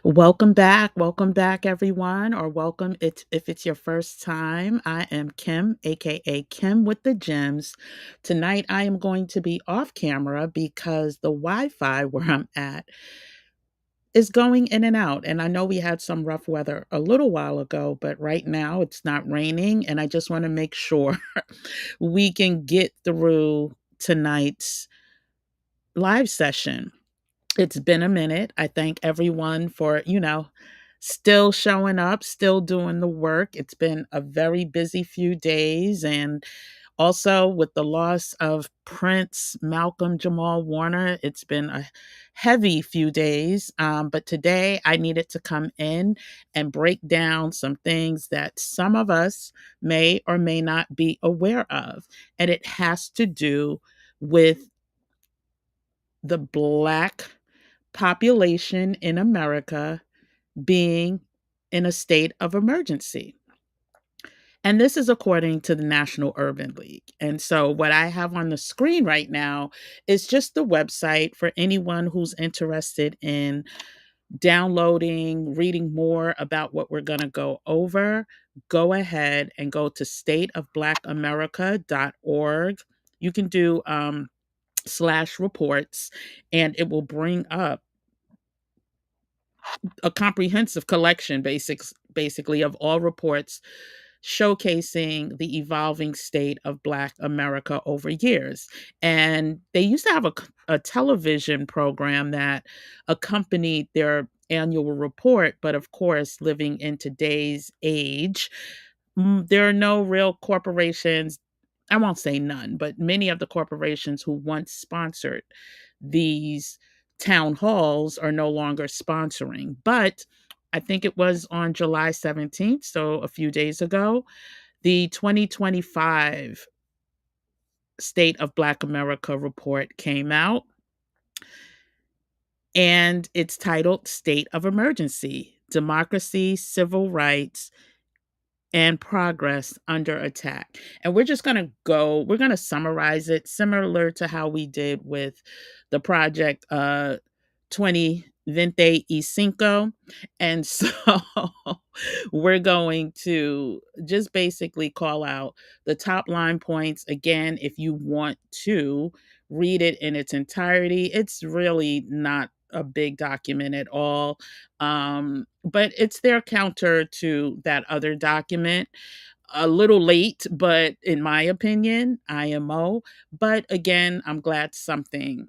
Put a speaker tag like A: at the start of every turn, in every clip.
A: Welcome back, everyone, or welcome if it's your first time. I am Kim, aka Kim with the Gems. Tonight, I am going to be off camera because the Wi-Fi where I'm at is going in and out. And I know we had some rough weather a little while ago, but right now it's not raining, and I just want to make sure we can get through tonight's live session. It's been a minute. I thank everyone for, still showing up, still doing the work. It's been a very busy few days. And also with the loss of Prince Malcolm Jamal Warner, it's been a heavy few days. But today I needed to come in and break down some things that some of us may or may not be aware of. And it has to do with the Black population in America being in a state of emergency. And this is according to the National Urban League. And so, what I have on the screen right now is just the website for anyone who's interested in downloading, reading more about what we're going to go over. Go ahead and go to stateofblackamerica.org. You can do slash reports, and it will bring up a comprehensive collection basically of all reports showcasing the evolving state of Black America over years. And they used to have a television program that accompanied their annual report, but of course, living in today's age, there are no real corporations. I won't say none, but many of the corporations who once sponsored these town halls are no longer sponsoring. But I think it was on July 17th, so a few days ago, the 2025 State of Black America report came out, and it's titled State of Emergency: Democracy, Civil Rights, and Progress Under Attack. And we're going to summarize it similar to how we did with the project 20 y Cinco. And so we're going to just basically call out the top line points. Again, if you want to read it in its entirety, it's really not a big document at all. But it's their counter to that other document. A little late, but in my opinion, IMO. But again, I'm glad something,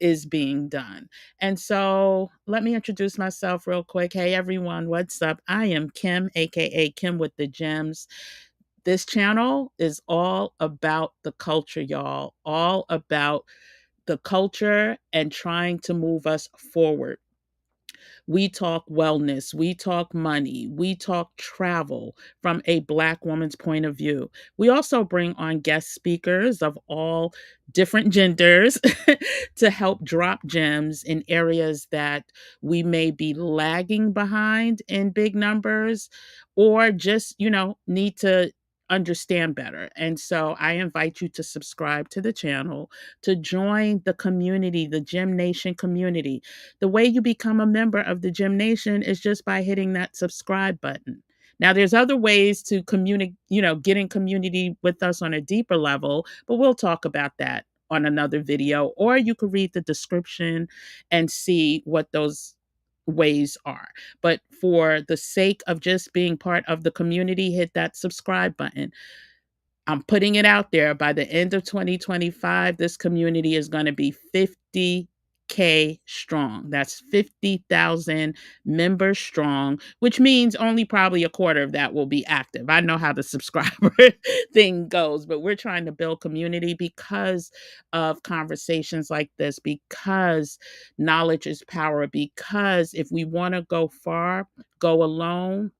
A: is being done. And so let me introduce myself real quick. Hey, everyone, what's up? I am Kim, aka Kim with the Gems. This channel is all about the culture, y'all, all about the culture and trying to move us forward. We talk wellness, we talk money, we talk travel from a Black woman's point of view. We also bring on guest speakers of all different genders to help drop gems in areas that we may be lagging behind in big numbers, or just, need to understand better. And so I invite you to subscribe to the channel, to join the community, the Gem Nation community. The way you become a member of the Gym Nation is just by hitting that subscribe button. Now, there's other ways to communicate, get in community with us on a deeper level, but we'll talk about that on another video. Or you could read the description and see what those ways are. But for the sake of just being part of the community, hit that subscribe button. I'm putting it out there. By the end of 2025, this community is going to be 50K strong. That's 50,000 members strong, which means only probably a quarter of that will be active. I know how the subscriber thing goes, but we're trying to build community because of conversations like this, because knowledge is power, because if we want to go far, go alone.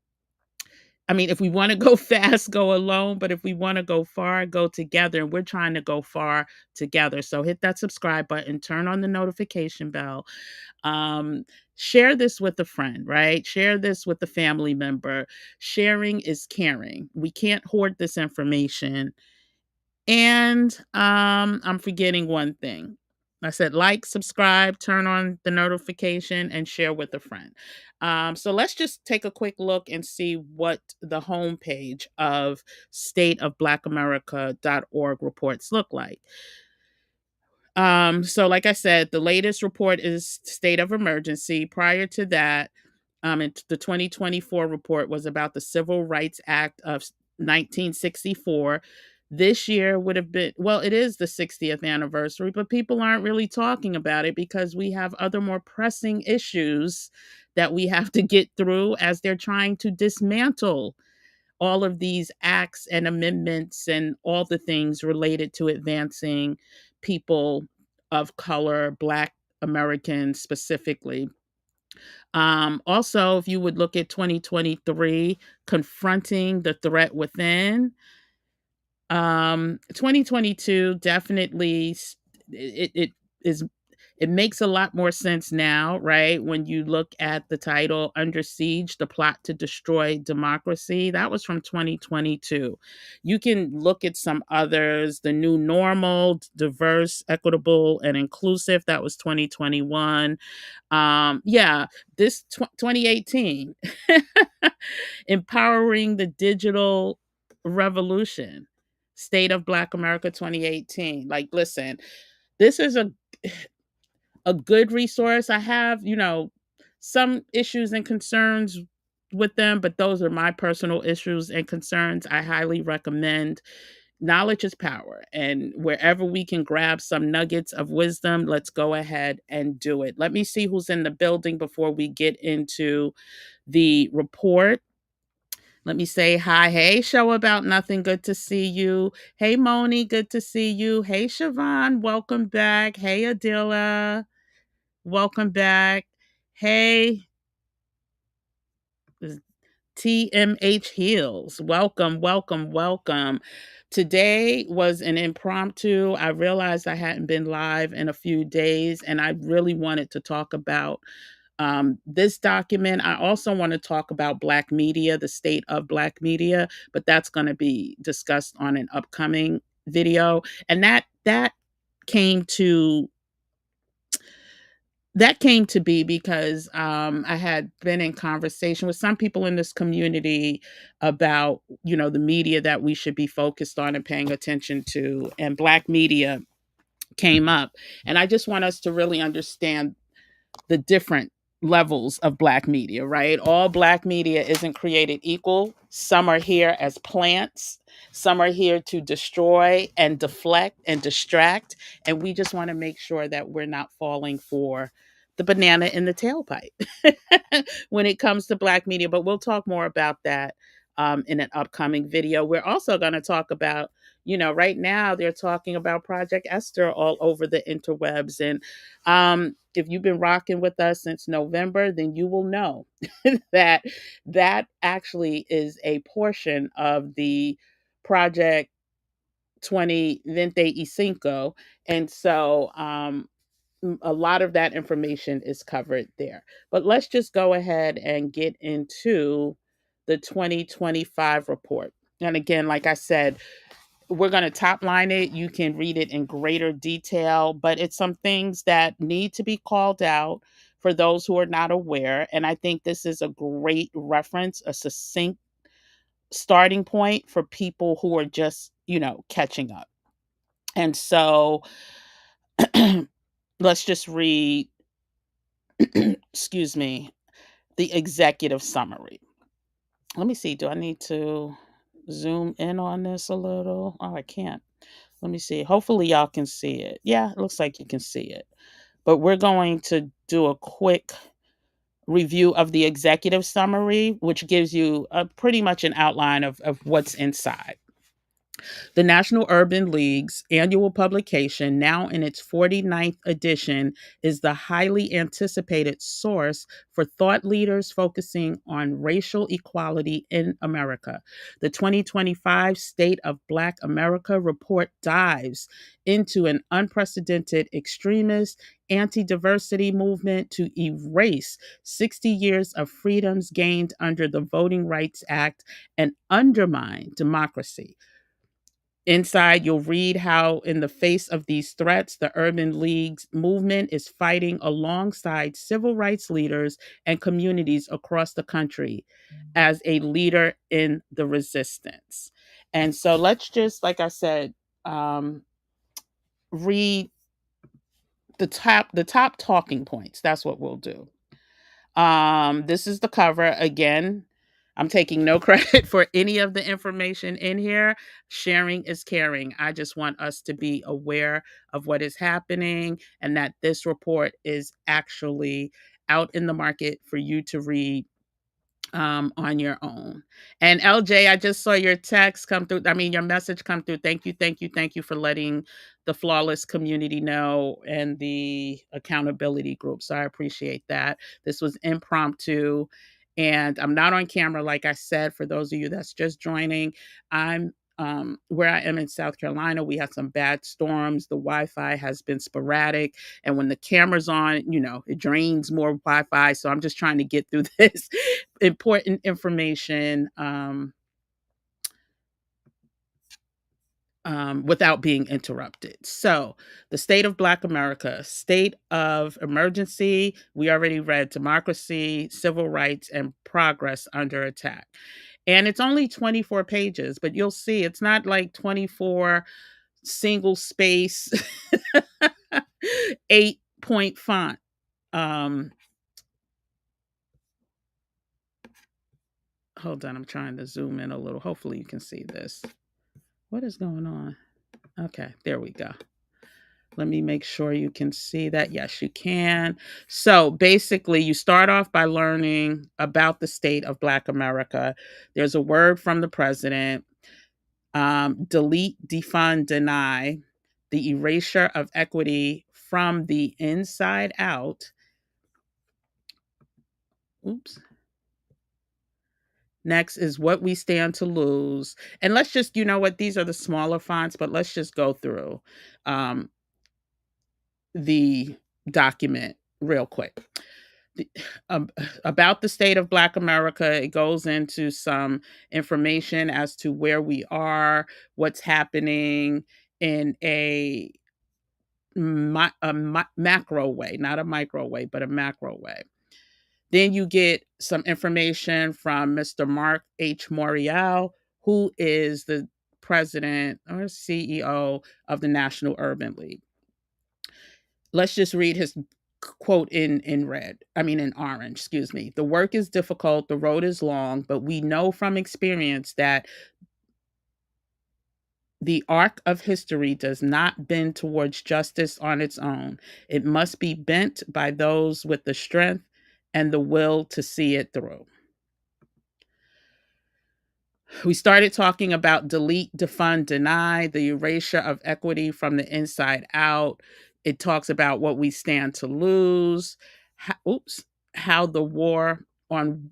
A: I mean, if we want to go fast, go alone. But if we want to go far, go together. And we're trying to go far together. So hit that subscribe button, turn on the notification bell. Um, Share this with a friend, right? Share this with a family member. Sharing is caring. We can't hoard this information. And I'm forgetting one thing. I said like, subscribe, turn on the notification, and share with a friend. So let's just take a quick look and see what the homepage of stateofblackamerica.org reports look like. So like I said, the latest report is state of emergency. Prior to that, the 2024 report was about the Civil Rights Act of 1964. This year would have been, well, it is the 60th anniversary, but people aren't really talking about it because we have other more pressing issues that we have to get through as they're trying to dismantle all of these acts and amendments and all the things related to advancing people of color, Black Americans specifically. Also, if you would look at 2023, confronting the threat within, 2022 definitely it is it makes a lot more sense now, right? When you look at the title Under Siege, the Plot to Destroy Democracy, that was from 2022. You can look at some others, The New Normal, Diverse, Equitable, and Inclusive, that was 2021. Yeah, this 2018, Empowering the Digital Revolution, State of Black America 2018. Like, listen, this is a good resource. I have, some issues and concerns with them, but those are my personal issues and concerns. I highly recommend. Knowledge is power, and wherever we can grab some nuggets of wisdom, let's go ahead and do it. Let me see who's in the building before we get into the report. Let me say hi. Hey, Show About Nothing. Good to see you. Hey, Moni. Good to see you. Hey, Siobhan. Welcome back. Hey, Adila. Welcome back. Hey, TMH Heels. Welcome, welcome, welcome. Today was an impromptu. I realized I hadn't been live in a few days, and I really wanted to talk about this document. I also want to talk about Black media, the state of Black media, but that's going to be discussed on an upcoming video. And that came to be because I had been in conversation with some people in this community about, the media that we should be focused on and paying attention to, and Black media came up. And I just want us to really understand the different levels of Black media, right? All Black media isn't created equal. Some are here as plants, some are here to destroy and deflect and distract. And we just want to make sure that we're not falling for the banana in the tailpipe when it comes to Black media. But we'll talk more about that in an upcoming video. We're also going to talk about, right now they're talking about Project Esther all over the interwebs. And if you've been rocking with us since November, then you will know that that actually is a portion of the Project 2025. And so a lot of that information is covered there. But let's just go ahead and get into the 2025 report. And again, like I said, we're going to top line it. You can read it in greater detail, but it's some things that need to be called out for those who are not aware. And I think this is a great reference, a succinct starting point for people who are just, catching up. And so let's just read, excuse me, the executive summary. Let me see. Do I need to zoom in on this a little? Oh, I can't. Let me see. Hopefully, y'all can see it. Yeah, it looks like you can see it. But we're going to do a quick review of the executive summary, which gives you pretty much an outline of what's inside. The National Urban League's annual publication, now in its 49th edition, is the highly anticipated source for thought leaders focusing on racial equality in America. The 2025 State of Black America report dives into an unprecedented extremist anti-diversity movement to erase 60 years of freedoms gained under the Voting Rights Act and undermine democracy. Inside, you'll read how, in the face of these threats, the Urban League's movement is fighting alongside civil rights leaders and communities across the country as a leader in the resistance. And so let's just, like I said, um, read the top talking points. That's what we'll do. This is the cover again. I'm taking no credit for any of the information in here. Sharing is caring. I just want us to be aware of what is happening and that this report is actually out in the market for you to read on your own. And LJ, I just saw your text come through. I mean, your message come through. Thank you, thank you, thank you for letting the flawless community know and the accountability group. So I appreciate that. This was impromptu. And I'm not on camera, like I said, for those of you that's just joining. I'm where I am in South Carolina, we had some bad storms. The Wi-Fi has been sporadic. And when the camera's on, it drains more Wi-Fi. So I'm just trying to get through this important information without being interrupted. So, the state of Black America, state of emergency, we already read democracy, civil rights, and progress under attack. And it's only 24 pages, but you'll see it's not like 24 single space 8-point font. Um, Hold on, I'm trying to zoom in a little. Hopefully, you can see this. What is going on? Okay, there we go. Let me make sure you can see that. Yes, you can. So basically, you start off by learning about the state of Black America. There's a word from the president: delete, defund, deny, the erasure of equity from the inside out. Oops. Next is what we stand to lose. And let's just, you know what, these are the smaller fonts, but let's just go through um, the document real quick. The- um, about the state of Black America, it goes into some information as to where we are, what's happening in a macro way, not a micro way, but a macro way. Then you get some information from Mr. Mark H. Morial, who is the president or CEO of the National Urban League. Let's just read his quote in red. I mean in orange, excuse me. The work is difficult, the road is long, but we know from experience that the arc of history does not bend towards justice on its own. It must be bent by those with the strength and the will to see it through. We started talking about delete, defund, deny, the erasure of equity from the inside out. It talks about what we stand to lose. How the war on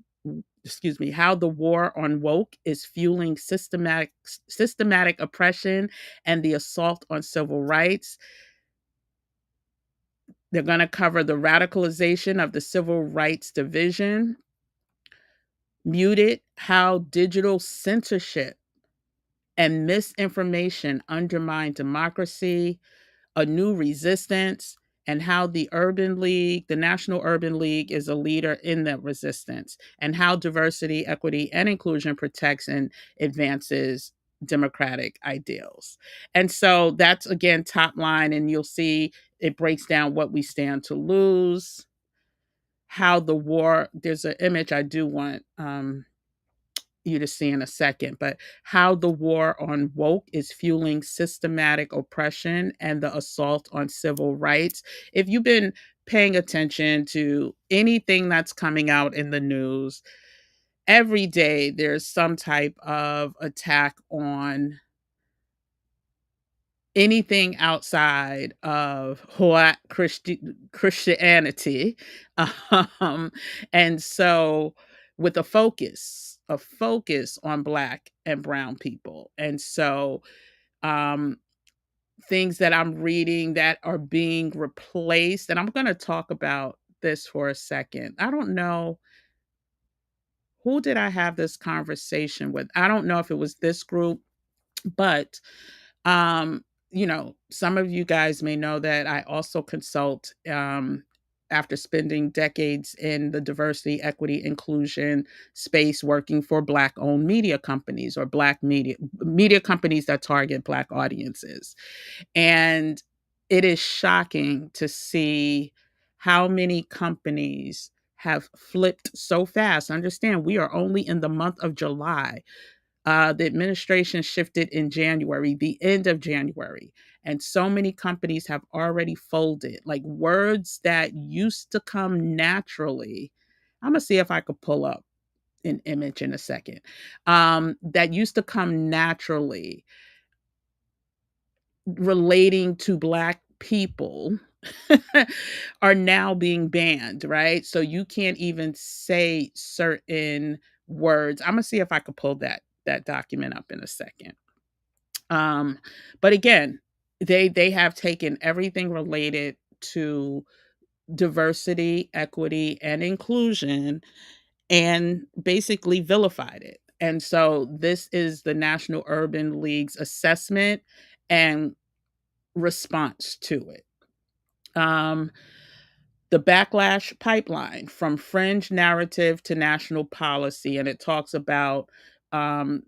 A: how the war on woke is fueling systematic oppression and the assault on civil rights. They're going to cover the radicalization of the civil rights division, muted, how digital censorship and misinformation undermine democracy, a new resistance, and how the Urban League, the National Urban League, is a leader in that resistance, and how diversity, equity, and inclusion protects and advances democratic ideals. And so that's again top line, and you'll see it breaks down what we stand to lose, how the war, there's an image I do want you to see in a second, but how the war on woke is fueling systematic oppression and the assault on civil rights. If you've been paying attention to anything that's coming out in the news, every day there's some type of attack on anything outside of what Christianity. Um, and so with a focus on black and brown people. And so um things that I'm reading that are being replaced, and I'm going to talk about this for a second. I don't know who did I have this conversation with. I don't know if it was this group, but Um, some of you guys may know that I also consult, after spending decades in the diversity, equity, inclusion space working for Black owned media companies, or Black media companies that target Black audiences. And it is shocking to see how many companies have flipped so fast. Understand, we are only in the month of July. The administration shifted in January, the end of January, and so many companies have already folded. Like, words that used to come naturally. I'm gonna see if I could pull up an image in a second. That used to come naturally, relating to Black people, are now being banned, right? So you can't even say certain words. I'm gonna see if I could pull that document up in a second. Um, but again, they have taken everything related to diversity, equity, and inclusion, and basically vilified it. And so this is the National Urban League's assessment and response to it. Um, the backlash pipeline, from fringe narrative to national policy, and it talks about, um,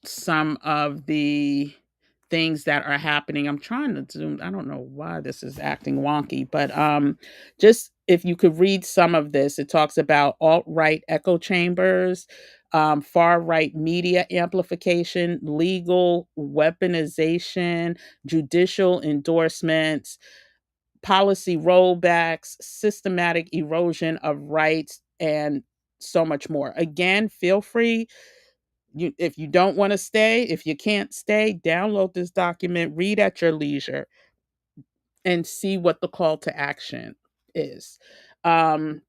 A: some of the things that are happening. I'm trying to zoom. I don't know why this is acting wonky, but just if you could read some of this, it talks about alt-right echo chambers, far-right media amplification, legal weaponization, judicial endorsements, policy rollbacks, systematic erosion of rights, and so much more. Again, feel free, if you don't want to stay, if you can't stay, download this document, read at your leisure, and see what the call to action is. Um,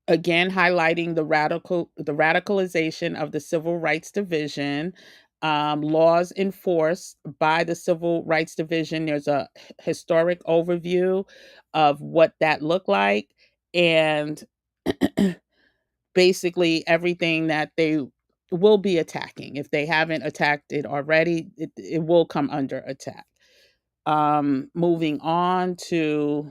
A: Again, highlighting the radicalization of the Civil Rights Division, laws enforced by the Civil Rights Division. There's a historic overview of what that looked like, and basically everything that they will be attacking. If they haven't attacked it already, it will come under attack. Moving on to,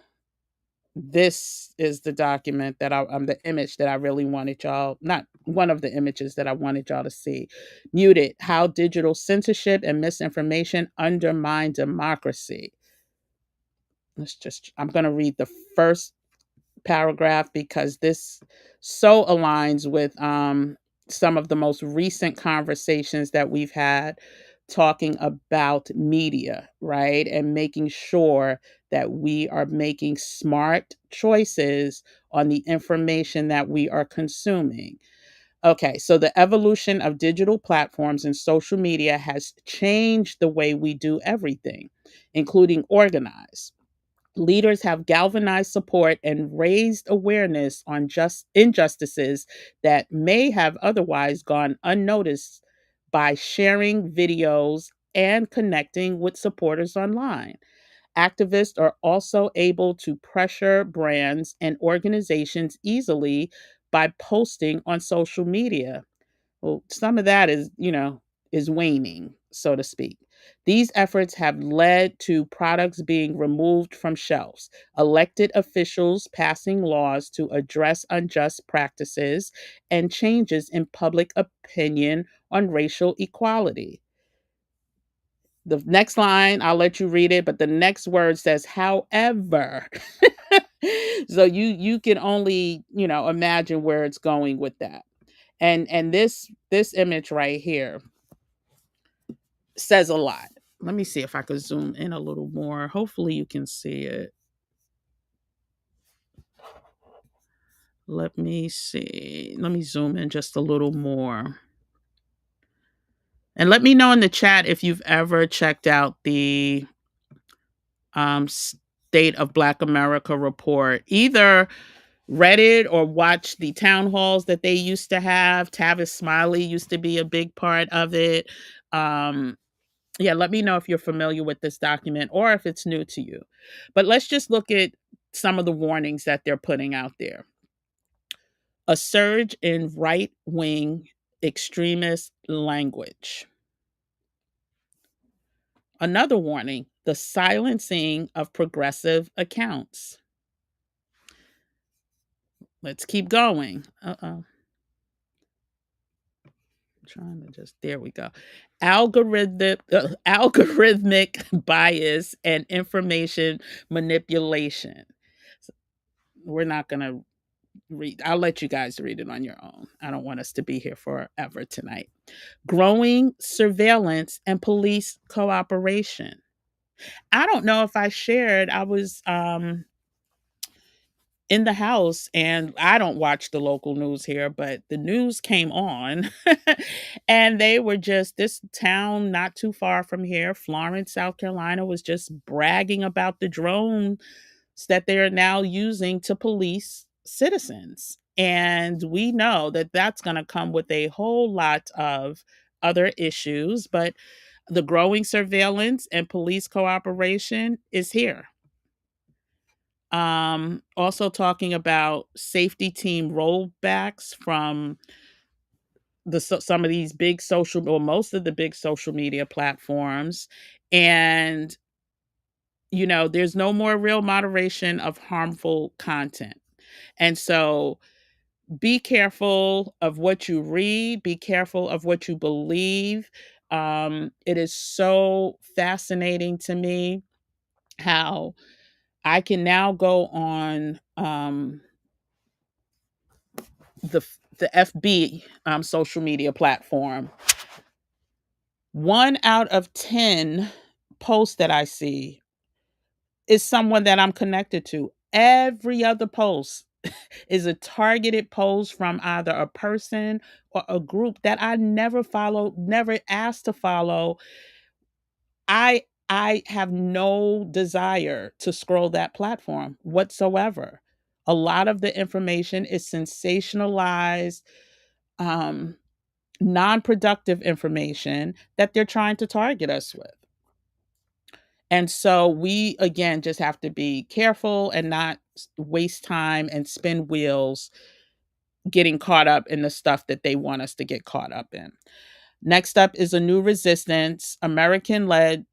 A: this is the document that the image that I really wanted y'all, not one of the images that I wanted y'all to see. Muted: How Digital Censorship and Misinformation Undermine Democracy. I'm going to read the first paragraph because this so aligns with, some of the most recent conversations that we've had talking about media, right? And making sure that we are making smart choices on the information that we are consuming. Okay, so the evolution of digital platforms and social media has changed the way we do everything, including organize. Leaders have galvanized support and raised awareness on just injustices that may have otherwise gone unnoticed, by sharing videos and connecting with supporters online. Activists are also able to pressure brands and organizations easily by posting on social media. Well, some of that is waning, so to speak. These efforts have led to products being removed from shelves, elected officials passing laws to address unjust practices, and changes in public opinion on racial equality. The next line, I'll let you read it, but the next word says however. So you can only, imagine where it's going with that. And this image right here says a lot. Let me see if I could zoom in a little more. Hopefully you can see it. Let me see. Let me zoom in just a little more. And let me know in the chat if you've ever checked out the, State of Black America report. Either read it or watched the town halls that they used to have. Tavis Smiley used to be a big part of it. Um, yeah, let me know if you're familiar with this document or if it's new to you. But let's just look at some of the warnings that they're putting out there. A surge in right wing extremist language. Another warning: the silencing of progressive accounts. Let's keep going. Uh-oh. Trying to just there we go. Algorithmic bias and information manipulation. So we're not going to read. I'll let you guys read it on your own. I don't want us to be here forever tonight. Growing surveillance and police cooperation. I don't know if I shared. I was in the house, and I don't watch the local news here, but the news came on and they were just this town not too far from here, Florence, South Carolina, was just bragging about the drones that they're now using to police citizens. And we know that that's going to come with a whole lot of other issues, but the growing surveillance and police cooperation is here. Also talking about safety team rollbacks from some of these big social, or most of the big social media platforms. And there's no more real moderation of harmful content. And so be careful of what you read, be careful of what you believe. It is so fascinating to me how I can now go on the FB social media platform. 1 out of 10 posts that I see is someone that I'm connected to. Every other post is a targeted post from either a person or a group that I never followed, never asked to follow. I have no desire to scroll that platform whatsoever. A lot of the information is sensationalized, um, non-productive information that they're trying to target us with. And so we again just have to be careful and not waste time and spin wheels getting caught up in the stuff that they want us to get caught up in. Next up is a new resistance. Americans led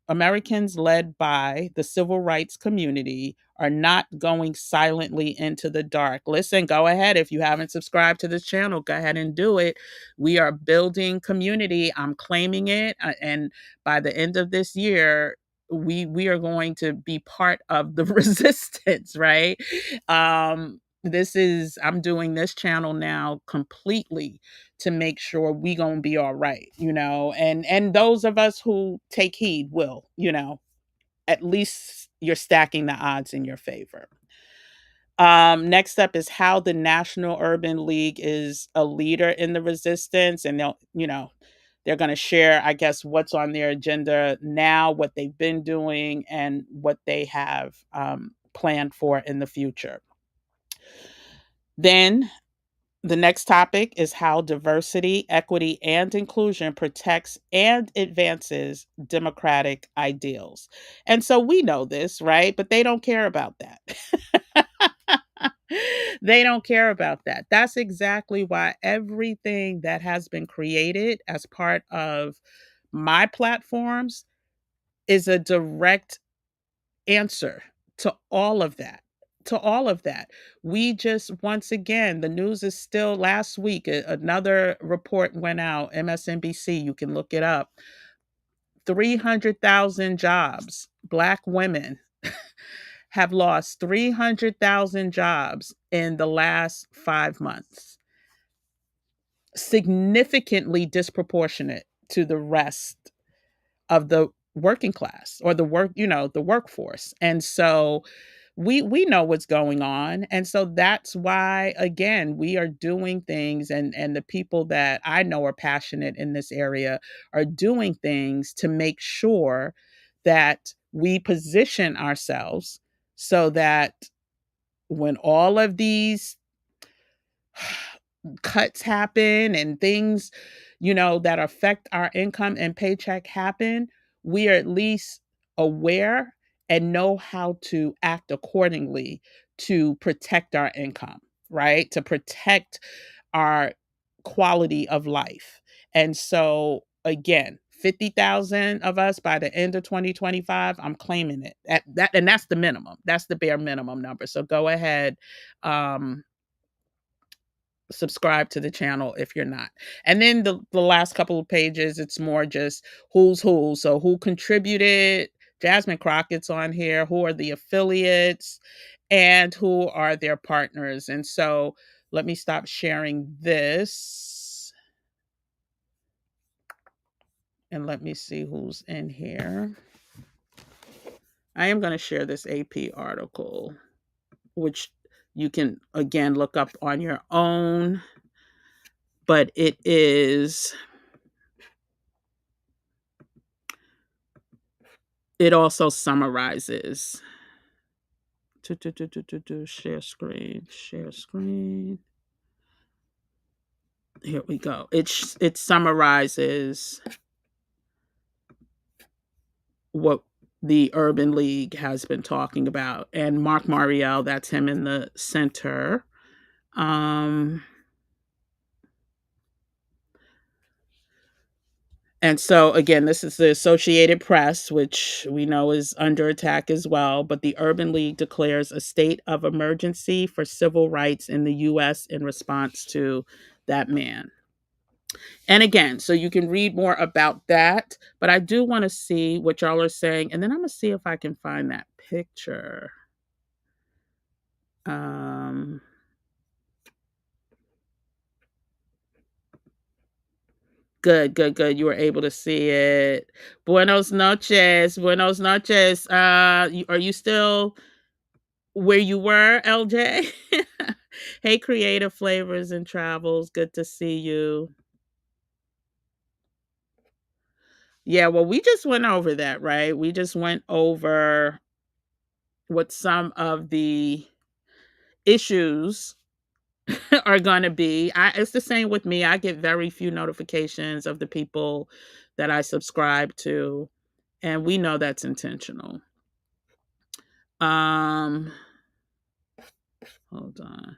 A: by the civil rights community are not going silently into the dark. Listen, go ahead. If you haven't subscribed to this channel, go ahead and do it. We are building community. I'm claiming it. And by the end of this year, we are going to be part of the resistance, right? I'm doing this channel now completely to make sure we gonna be all right, and those of us who take heed will, at least you're stacking the odds in your favor. Next up is how the National Urban League is a leader in the resistance, and they're going to share, I guess, what's on their agenda now, what they've been doing, and what they have planned for in the future. Then the next topic is how diversity, equity, and inclusion protects and advances democratic ideals. And so we know this, right? But they don't care about that. They don't care about that. That's exactly why everything that has been created as part of my platforms is a direct answer to all of that. To all of that. We just, once again, the news is still last week, another report went out, MSNBC, you can look it up. 300,000 jobs, Black women have lost 300,000 jobs in the last 5 months, significantly disproportionate to the rest of the working class or the workforce. And so we know what's going on. And so that's why, again, we are doing things, and the people that I know are passionate in this area are doing things to make sure that we position ourselves so that when all of these cuts happen and things, that affect our income and paycheck happen, we are at least aware and know how to act accordingly to protect our income, right? To protect our quality of life. And so again, 50,000 of us by the end of 2025, I'm claiming it. And that's the minimum. That's the bare minimum number. So go ahead, um, subscribe to the channel if you're not. And then the last couple of pages, it's more just who's who. So who contributed? Jasmine Crockett's on here. Who are the affiliates? And who are their partners? And so let me stop sharing this. And let me see who's in here. I am going to share this AP article, which you can again look up on your own, but it also summarizes. Share screen, share screen. Here we go. It summarizes what the Urban League has been talking about. And Mark Mariel, that's him in the center. And so, again, this is the Associated Press, which we know is under attack as well. But the Urban League declares a state of emergency for civil rights in the U.S. in response to that man. And again, so you can read more about that. But I do want to see what y'all are saying. And then I'm going to see if I can find that picture. Good, good, good. You were able to see it. Buenos noches. Buenos noches. Are you still where you were, LJ? Hey, Creative Flavors and Travels. Good to see you. Yeah, well, we just went over that, right? We just went over what some of the issues are going to be. It's the same with me. I get very few notifications of the people that I subscribe to, and we know that's intentional. Hold on.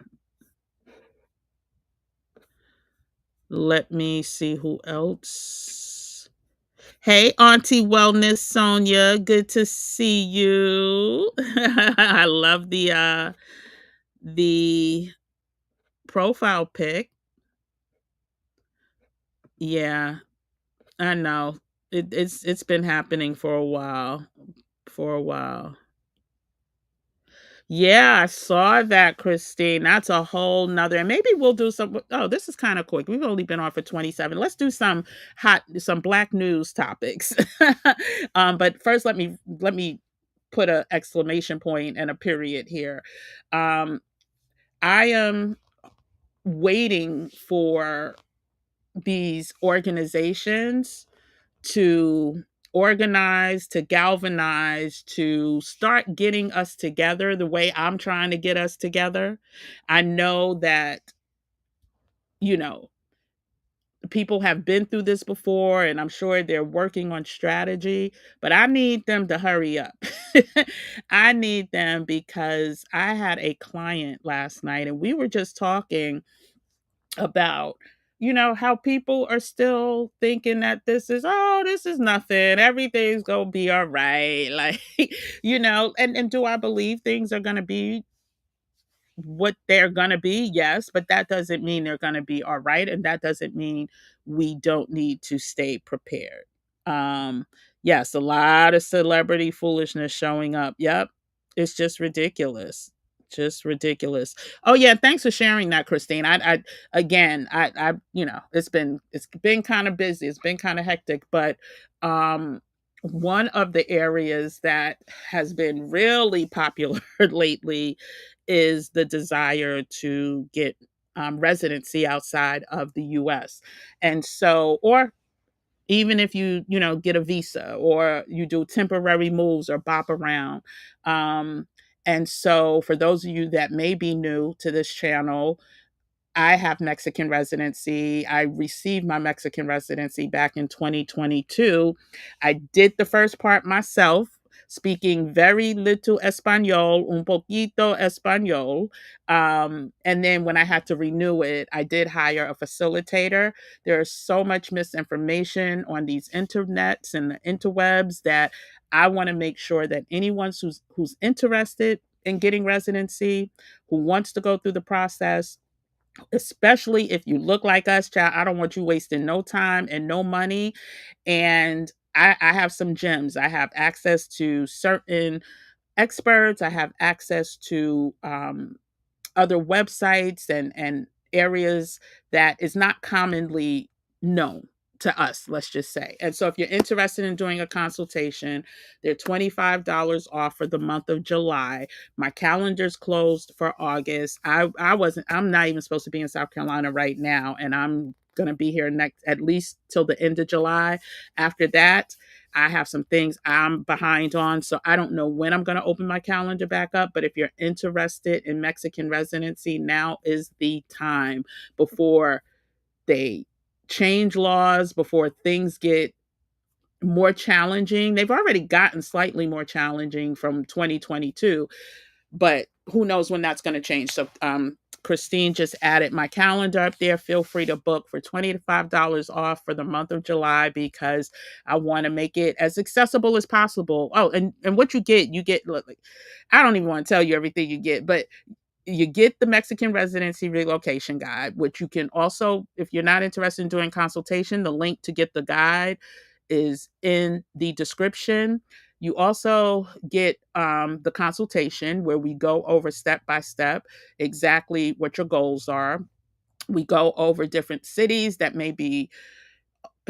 A: Let me see who else. Hey, Auntie Wellness Sonia, good to see you. I love the profile pic. Yeah, I know. It's been happening for a while. For a while. Yeah, I saw that, Christine. That's a whole nother, and maybe we'll do some. Oh, this is kind of quick. We've only been on for 27. Let's do some Black news topics. But first, let me put a exclamation point and a period here. Um, I am waiting for these organizations to organize, to galvanize, to start getting us together the way I'm trying to get us together. I know that, you know, people have been through this before, and I'm sure they're working on strategy, but I need them to hurry up. I need them because I had a client last night and we were just talking about, how people are still thinking that this is nothing, everything's gonna be all right. Like, and do I believe things are gonna be what they're going to be? Yes, but that doesn't mean they're going to be all right, and that doesn't mean we don't need to stay prepared. um yes, a lot of celebrity foolishness showing up. Yep, it's just ridiculous, just ridiculous. Oh yeah, thanks for sharing that, Christine. I again, I it's been kind of busy, it's been kind of hectic, but one of the areas that has been really popular lately is the desire to get residency outside of the US. And so, or even if you get a visa, or you do temporary moves or bop around. And so, for those of you that may be new to this channel, I have Mexican residency. I received my Mexican residency back in 2022. I did the first part myself. speaking very little Espanol, un poquito Espanol. And then when I had to renew it, I did hire a facilitator. There's so much misinformation on these internets and the interwebs that I want to make sure that anyone who's interested in getting residency, who wants to go through the process, especially if you look like us, child, I don't want you wasting no time and no money. And I have some gems. I have access to certain experts. I have access to other websites and areas that is not commonly known to us, let's just say. And so if you're interested in doing a consultation, they're $25 off for the month of July. My calendar's closed for August. I'm not even supposed to be in South Carolina right now, and I'm going to be here next at least till the end of July. After that, I have some things I'm behind on, so I don't know when I'm going to open my calendar back up. But if you're interested in Mexican residency, now is the time before they change laws, before things get more challenging. They've already gotten slightly more challenging from 2022, but who knows when that's going to change. So, Christine just added my calendar up there. Feel free to book for $25 off for the month of July because I want to make it as accessible as possible. Oh, and what you get, look, like, I don't even want to tell you everything you get, but you get the Mexican residency relocation guide, which you can also, if you're not interested in doing consultation, the link to get the guide is in the description. You also get the consultation where we go over step by step exactly what your goals are. We go over different cities that may be,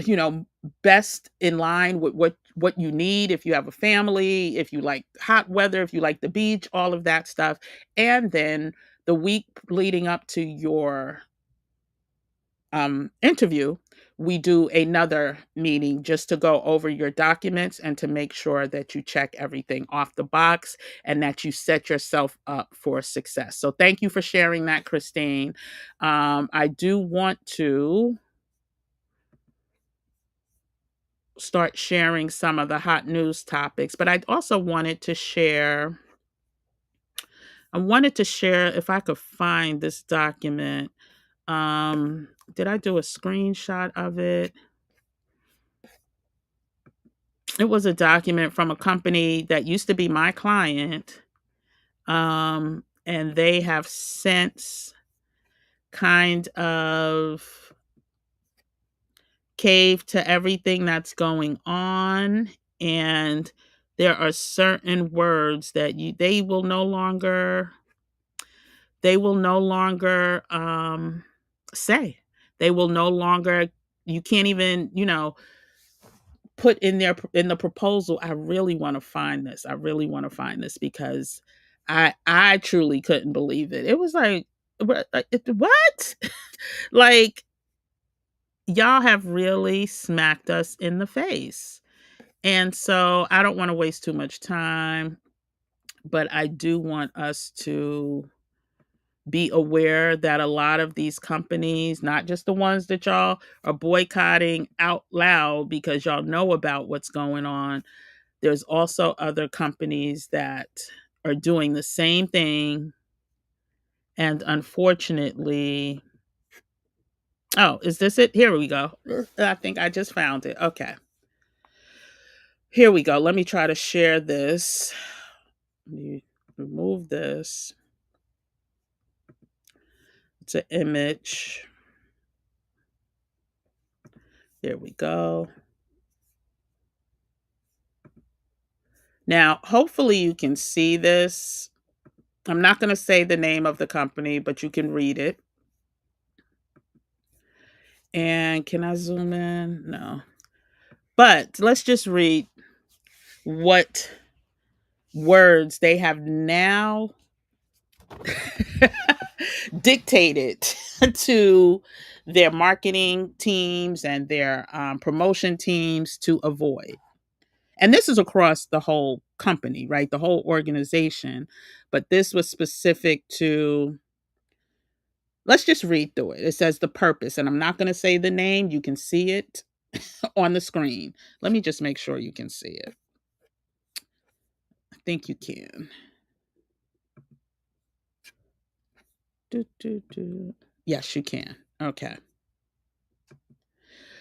A: you know, best in line with what you need. If you have a family, if you like hot weather, if you like the beach, all of that stuff. And then the week leading up to your interview, we do another meeting just to go over your documents and to make sure that you check everything off the box and that you set yourself up for success. So thank you for sharing that, Christine. I do want to start sharing some of the hot news topics, but I also wanted to share if I could find this document. Did I do a screenshot of it? It was a document from a company that used to be my client. And they have since kind of caved to everything that's going on. And there are certain words that they will no longer say. They will no longer, you can't even, put in there in the proposal. I really want to find this. I really want to find this because I truly couldn't believe it. It was like what? Like, y'all have really smacked us in the face. And so I don't want to waste too much time, but I do want us to be aware that a lot of these companies, not just the ones that y'all are boycotting out loud because y'all know about what's going on, there's also other companies that are doing the same thing. And unfortunately, oh, is this it? Here we go. I think I just found it. Okay. Here we go. Let me try to share this. Let me remove this. It's an image. There we go. Now, hopefully you can see this. I'm not going to say the name of the company, but you can read it. And can I zoom in? No. But let's just read what words they have now dictated to their marketing teams and their promotion teams to avoid. And this is across the whole company, right? The whole organization. But this was specific to, let's just read through it. It says the purpose, and I'm not going to say the name. You can see it on the screen. Let me just make sure you can see it. I think you can. Do, do, do. Yes, you can. Okay.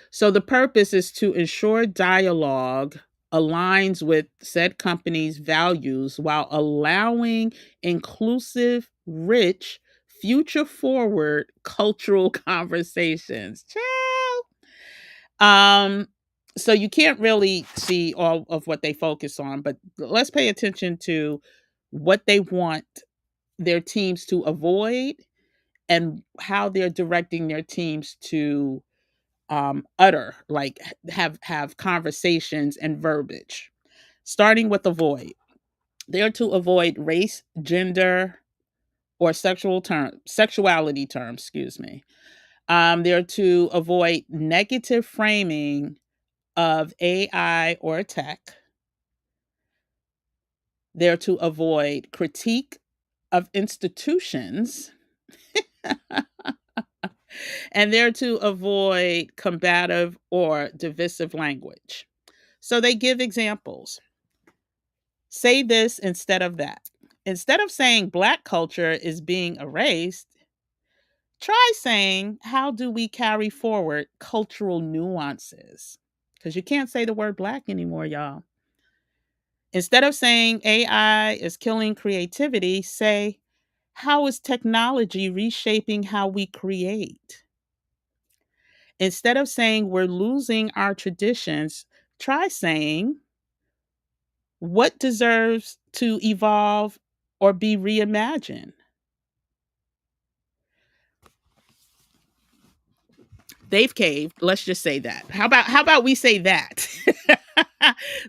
A: So the purpose is to ensure dialogue aligns with said company's values while allowing inclusive, rich, future forward cultural conversations. Child. Um, so you can't really see all of what they focus on, but let's pay attention to what they want their teams to avoid and how they're directing their teams to utter, like have conversations and verbiage. Starting with avoid, they're to avoid race, gender, or sexuality terms. Excuse me. They're to avoid negative framing of AI or tech. They're to avoid critique of institutions, and they're to avoid combative or divisive language. So they give examples. Say this instead of that. Instead of saying Black culture is being erased, try saying, how do we carry forward cultural nuances? Because you can't say the word Black anymore, y'all. Instead of saying AI is killing creativity, say, how is technology reshaping how we create? Instead of saying we're losing our traditions, try saying, what deserves to evolve or be reimagined? They've caved. Let's just say that. How about we say that?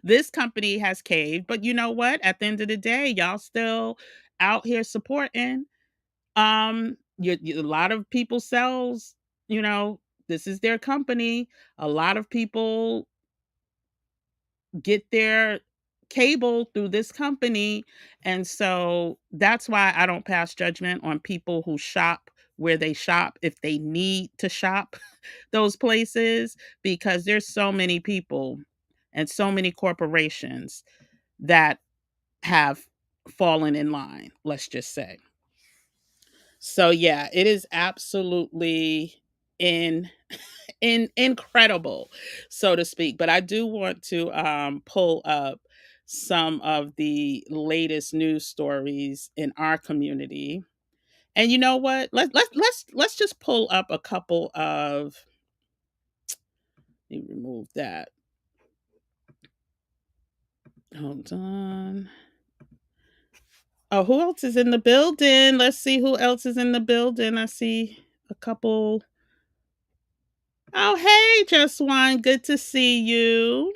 A: This company has caved, but you know what? At the end of the day, y'all still out here supporting. A lot of people sells. You know, this is their company. A lot of people get their cable through this company, and so that's why I don't pass judgment on people who shop where they shop if they need to shop those places, because there's so many people and so many corporations that have fallen in line, let's just say. So yeah, it is absolutely in incredible, so to speak. But I do want to pull up some of the latest news stories in our community. And you know what? Let's just pull up a couple of, let me remove that. Hold on. Oh, who else is in the building? Let's see who else is in the building. I see a couple. Oh, hey, Just One. Good to see you.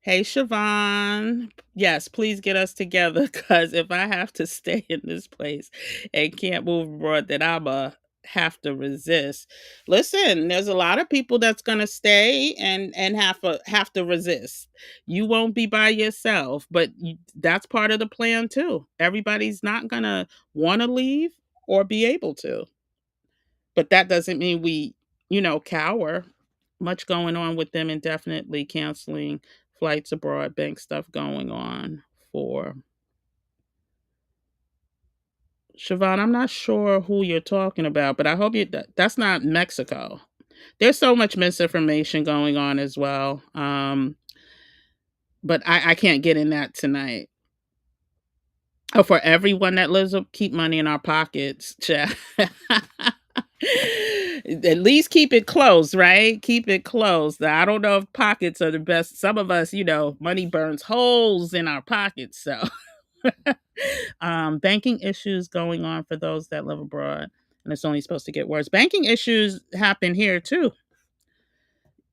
A: Hey, Siobhan. Yes, please get us together, because if I have to stay in this place and can't move abroad, then I'm a have to resist. Listen, there's a lot of people that's gonna stay and have to resist. You won't be by yourself, but that's part of the plan too. Everybody's not gonna want to leave or be able to, but that doesn't mean we, cower. Much going on with them indefinitely canceling flights abroad, bank stuff going on for Siobhan. I'm not sure who you're talking about, but I hope that's not Mexico. There's so much misinformation going on as well. But I can't get in that tonight. Oh, for everyone that lives up, keep money in our pockets. At least keep it close, right? Keep it close. I don't know if pockets are the best. Some of us, money burns holes in our pockets. So, banking issues going on for those that live abroad, and it's only supposed to get worse. Banking issues happen here too.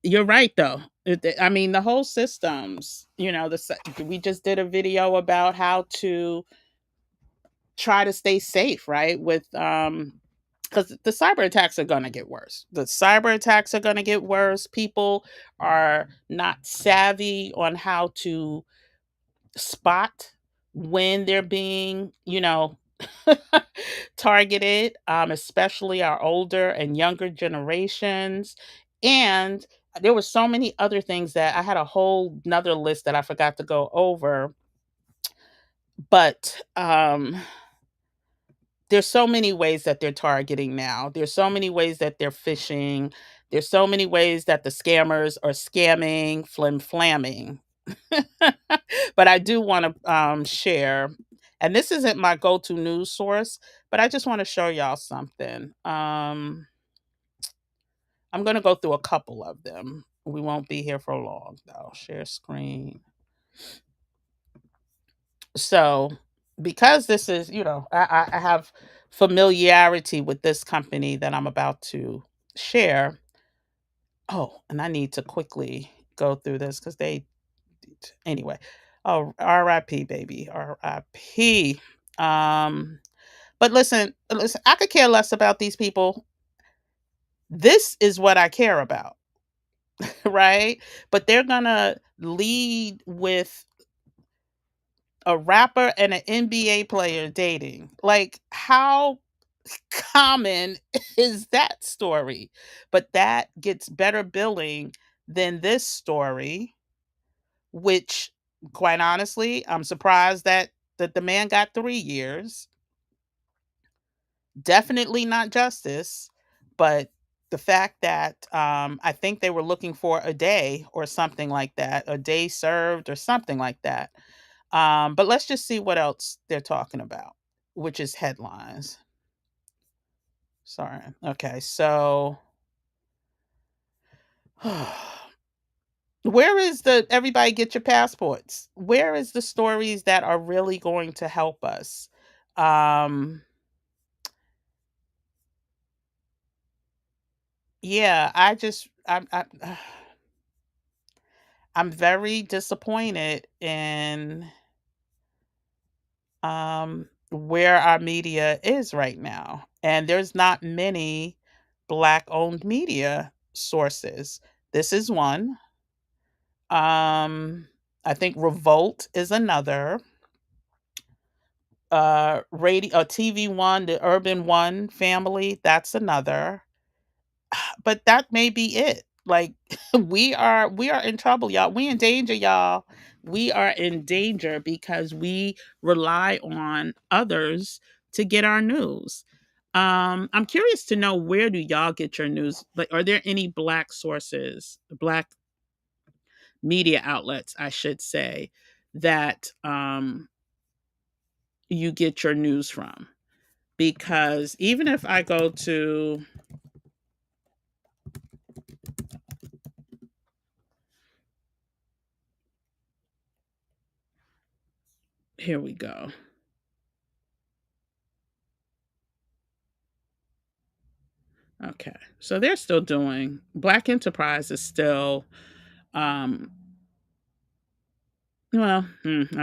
A: You're right, though. I mean, the whole systems. We just did a video about how to try to stay safe, right? With because the cyber attacks are going to get worse. The cyber attacks are going to get worse. People are not savvy on how to spot when they're being, targeted, especially our older and younger generations. And there were so many other things that I had a whole another list that I forgot to go over, but there's so many ways that they're targeting now. There's so many ways that they're phishing. There's so many ways that the scammers are scamming, flim flamming. But I do want to share, and this isn't my go-to news source, but I just want to show y'all something. I'm going to go through a couple of them. We won't be here for long, though. Share screen. So, because this is, I have familiarity with this company that I'm about to share. Oh, and I need to quickly go through this because anyway. Oh, RIP, baby. RIP. But listen, I could care less about these people. This is what I care about, right? But they're gonna lead with a rapper and an NBA player dating. Like, how common is that story? But that gets better billing than this story, which, quite honestly, I'm surprised that the man got 3 years. Definitely not justice, but the fact that I think they were looking for a day or something like that, a day served or something like that. But let's just see what else they're talking about, which is headlines. Sorry. Okay, so where is the everybody get your passports? Where is the stories that are really going to help us? Um yeah, I'm very disappointed in where our media is right now. And there's not many black owned media sources. This is one. I think Revolt is another. Radio TV One, the Urban One family, that's another. But that may be it. Like we are in trouble, y'all. We in danger, y'all. We are in danger because we rely on others to get our news. I'm curious to know, where do y'all get your news? Like, are there any black sources, black media outlets, I should say, that you get your news from? Because even if I go to, here we go. Okay. So they're still doing, Black Enterprise is still, um I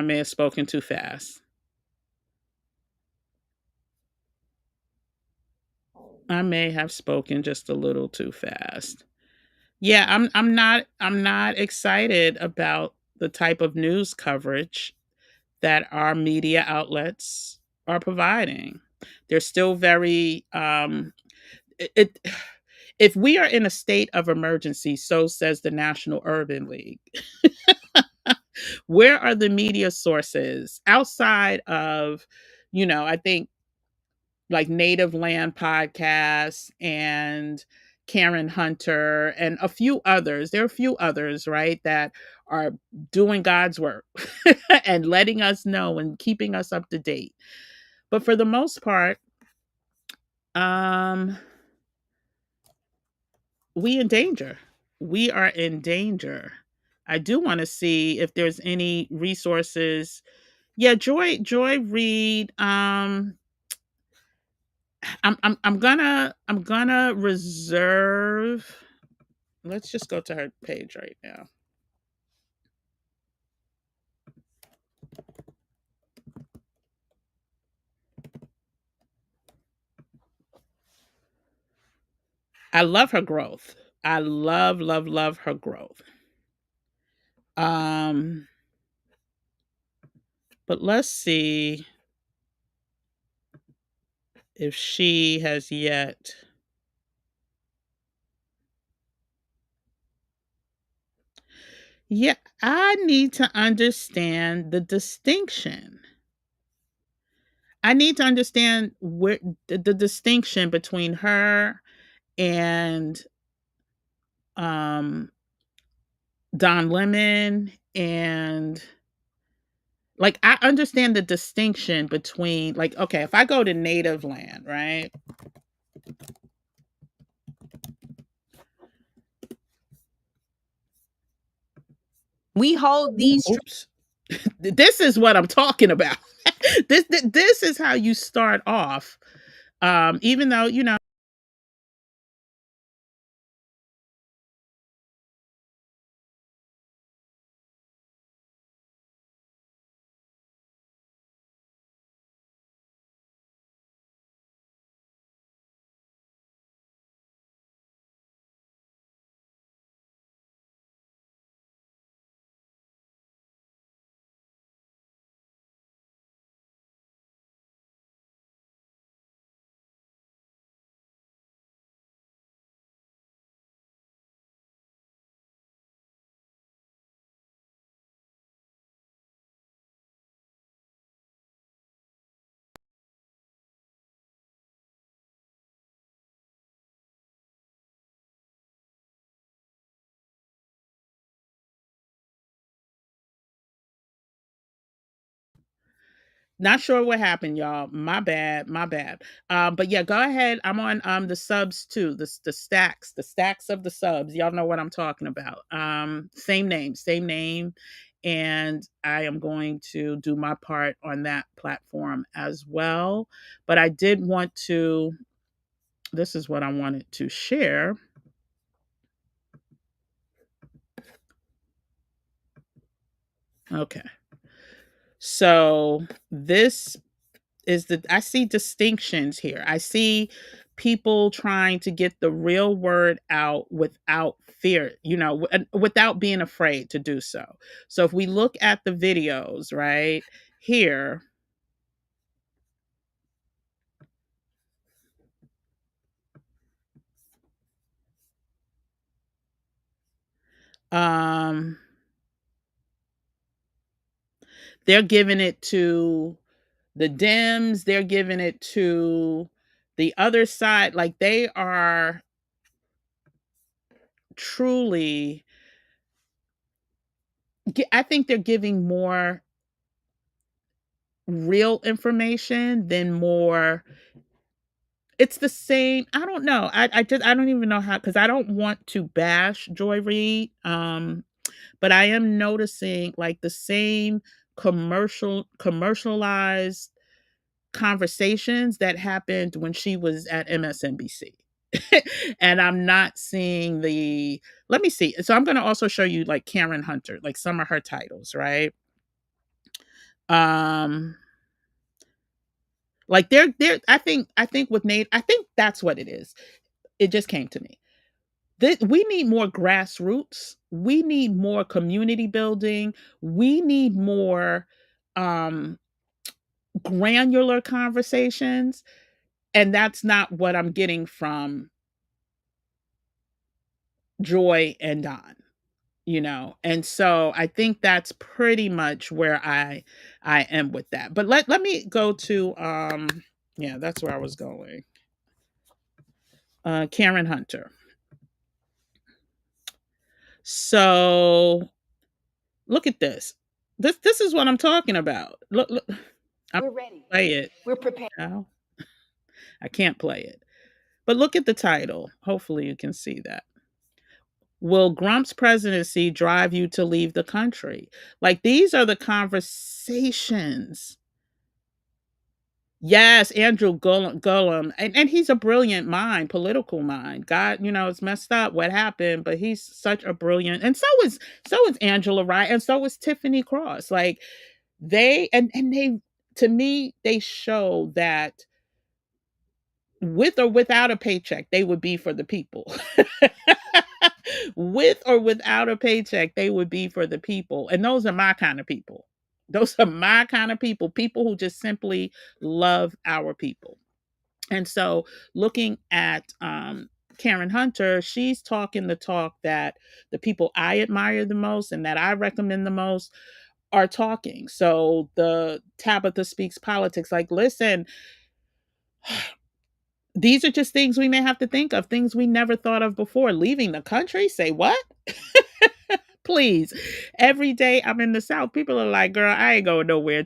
A: may have spoken too fast. I may have spoken just a little too fast. Yeah, I'm not excited about the type of news coverage that our media outlets are providing. They're still very it if we are in a state of emergency, so says the National Urban League, where are the media sources outside of, I think, like Native Land Podcasts and Karen Hunter and a few others. There are a few others, right, that are doing God's work and letting us know and keeping us up to date. But for the most part, um, we in danger. We are in danger. I do want to see if there's any resources. Yeah, Joy Reid. I'm gonna reserve. Let's just go to her page right now. I love her growth. I love her growth. Um, but let's see if she has yet. Yeah, I need to understand the distinction. I need to understand where the distinction between her and um Don Lemon, and like I understand the distinction between, like, okay, if I go to native land, right?
B: We hold these
A: Oops. This is what I'm talking about. This is how you start off. Even though, not sure what happened, y'all. My bad, my bad. But yeah, go ahead. I'm on the subs too. The stacks of the subs. Y'all know what I'm talking about. Same name. And I am going to do my part on that platform as well. But I did want to, this is what I wanted to share. Okay. So this is the I see distinctions here. I see people trying to get the real word out without fear, without being afraid to do so. So if we look at the videos, right here, um, they're giving it to the Dems, they're giving it to the other side. Like they are truly, I think they're giving more real information than more. It's the same. I don't know. I don't even know how, because I don't want to bash Joy Reid. But I am noticing like the same commercialized conversations that happened when she was at MSNBC. And I'm not seeing the, let me see. So I'm going to also show you like Karen Hunter, like some of her titles, right? Um like they're I think with Nate, I think that's what it is. It just came to me. We need more grassroots. We need more community building. We need more um, granular conversations. And that's not what I'm getting from Joy and Don. And so I think that's pretty much where I am with that. But let me go to yeah, that's where I was going. Karen Hunter. So look at this. This is what I'm talking about. Look, I'm
B: We're ready.
A: play it.
B: We're prepared.
A: Now. I can't play it. But look at the title. Hopefully you can see that. Will Grump's presidency drive you to leave the country? Like these are the conversations. Yes, Andrew Gullum, and he's a brilliant mind, political mind. God, it's messed up what happened, but he's such a brilliant, and so is Angela Wright, and so is Tiffany Cross. Like they to me they show that with or without a paycheck, they would be for the people. With or without a paycheck, they would be for the people. And those are my kind of people. Those are my kind of people who just simply love our people. And so looking at Karen Hunter, she's talking the talk that the people I admire the most and that I recommend the most are talking. So the Tabitha Speaks Politics, like, listen, these are just things we may have to think of, things we never thought of before. Leaving the country? Say what? Please. Every day I'm in the South, people are like, girl, I ain't going nowhere.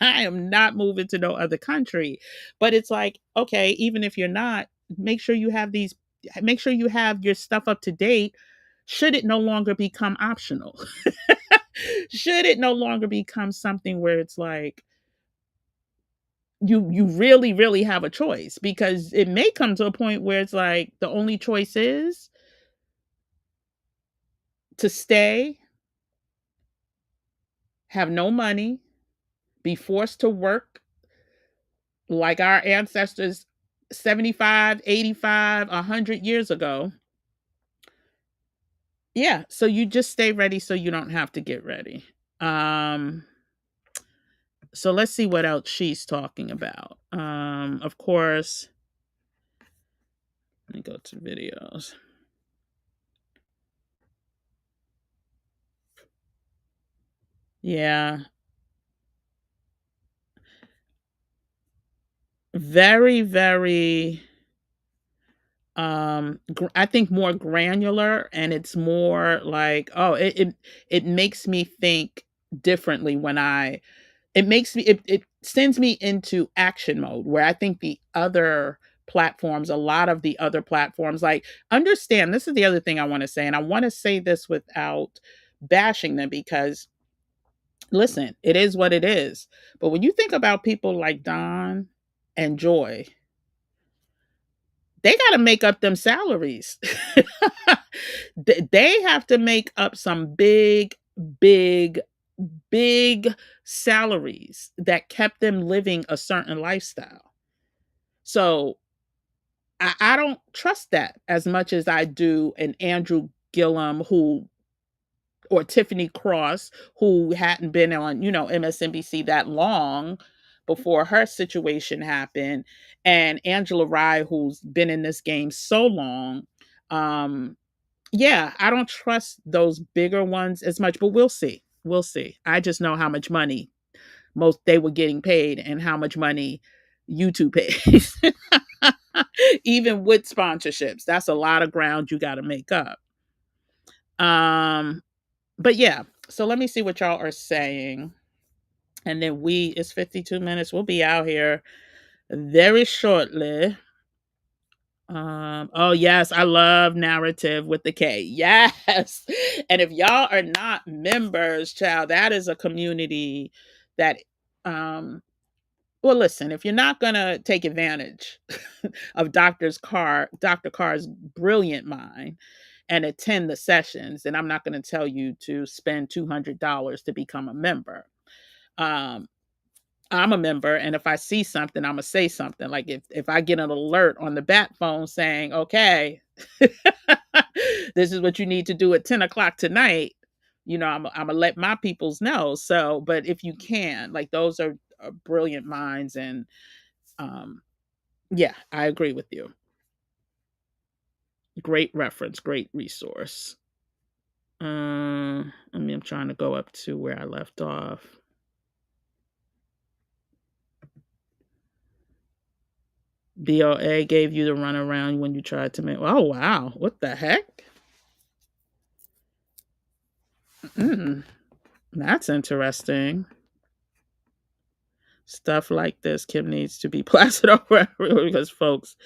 A: I am not moving to no other country. But it's like, okay, even if you're not, make sure you have these, make sure you have your stuff up to date. Should it no longer become optional? Should it no longer become something where it's like, you really really have a choice, because it may come to a point where it's like the only choice is to stay, have no money, be forced to work like our ancestors 75, 85, 100 years ago. Yeah, so you just stay ready so you don't have to get ready. Um so let's see what else she's talking about. Of course, let me go to videos. Yeah, very very I think more granular, and it's more like, oh, it makes me think differently when I it makes me it sends me into action mode, where I think the other platforms, a lot of the other platforms, like, understand, this is the other thing I want to say, and I want to say this without bashing them, because listen, it is what it is. But when you think about people like Don and Joy, they got to make up them salaries. They have to make up some big, big, big salaries that kept them living a certain lifestyle. So I don't trust that as much as I do an Andrew Gillum, who, or Tiffany Cross, who hadn't been on, MSNBC that long before her situation happened, and Angela Rye, who's been in this game so long. Um, yeah, I don't trust those bigger ones as much, but we'll see. We'll see. I just know how much money most they were getting paid and how much money YouTube pays. Even with sponsorships, that's a lot of ground you got to make up. Um, but yeah, so let me see what y'all are saying. And then it's 52 minutes. We'll be out here very shortly. Oh yes, I love narrative with the K. Yes. And if y'all are not members, child, that is a community that um well, listen, if you're not gonna take advantage of Dr. Carr's brilliant mind and attend the sessions, then I'm not gonna tell you to spend $200 to become a member. Um, I'm a member, and if I see something, I'm gonna say something. Like, if I get an alert on the bat phone saying, "Okay, this is what you need to do at 10 o'clock tonight," I'm gonna let my peoples know. So, but if you can, like, those are brilliant minds, and um, yeah, I agree with you. Great reference, great resource. I'm trying to go up to where I left off. BOA gave you the runaround when you tried to make. Oh wow, what the heck? Mm, that's interesting. Stuff like this, Kim needs to be plastered over everywhere, because folks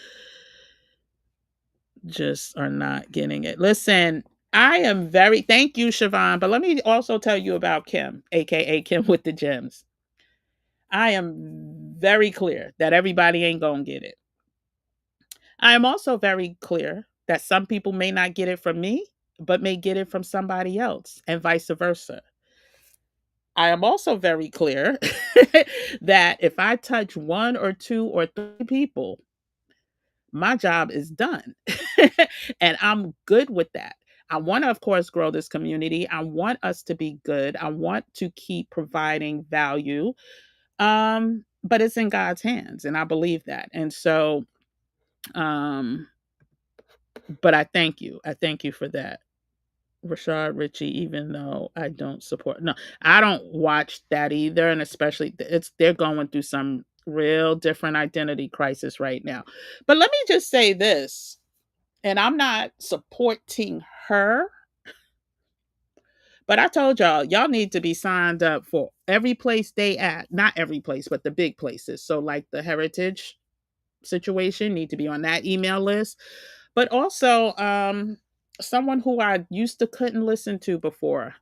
A: just are not getting it. Listen, I am very thank you, Siobhan. But let me also tell you about Kim, aka Kim with the gems. I am very clear that everybody ain't gonna get it. I am also very clear that some people may not get it from me, but may get it from somebody else, and vice versa. I am also very clear that if I touch one or two or three people, my job is done. And I'm good with that. I want to, of course, grow this community. I want us to be good. I want to keep providing value. But it's in God's hands, and I believe that. And so, um, But I thank you. I thank you for that. Rashard Ritchie, even though I don't support, no, I don't watch that either, and especially they're going through some real different identity crisis right now. But let me just say this, and I'm not supporting her, but I told y'all, y'all need to be signed up for every place they at. Not every place, but the big places. So like the heritage situation, need to be on that email list. But also, someone who I used to couldn't listen to before.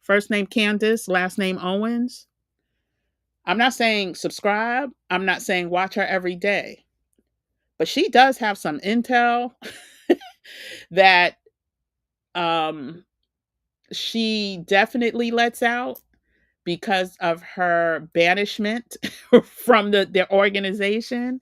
A: First name Candace, last name Owens. I'm not saying subscribe. I'm not saying watch her every day. But she does have some intel that um she definitely lets out because of her banishment from their organization.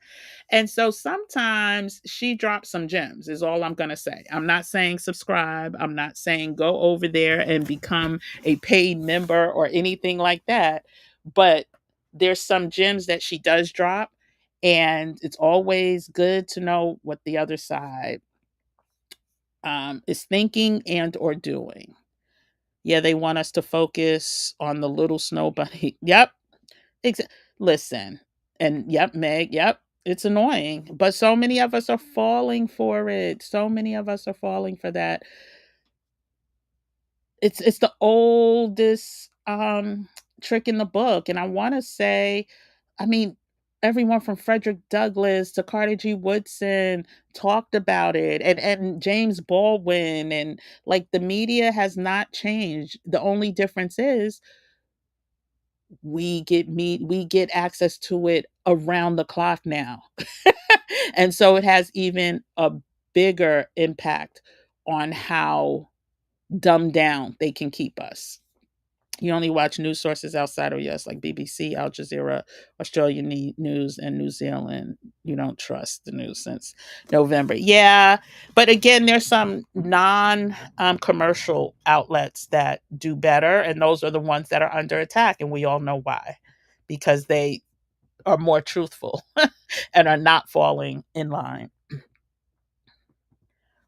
A: And so sometimes she drops some gems, is all I'm going to say. I'm not saying subscribe. I'm not saying go over there and become a paid member or anything like that. But there's some gems that she does drop. And it's always good to know what the other side is thinking and or doing. Yeah, they want us to focus on the little snow bunny. Yep. Exa- Listen, and yep, Meg, yep, it's annoying, but so many of us are falling for it. So many of us are falling for that. It's the oldest trick in the book, and I want to say, I mean, everyone from Frederick Douglass to Carter G. Woodson talked about it, and James Baldwin, and like the media has not changed. The only difference is we get access to it around the clock now. And so it has even a bigger impact on how dumbed down they can keep us. You only watch news sources outside of us, like BBC, Al Jazeera, Australian News, and New Zealand. You don't trust the news since November. Yeah, but again, there's some non commercial outlets that do better, and those are the ones that are under attack, and we all know why, because they are more truthful and are not falling in line.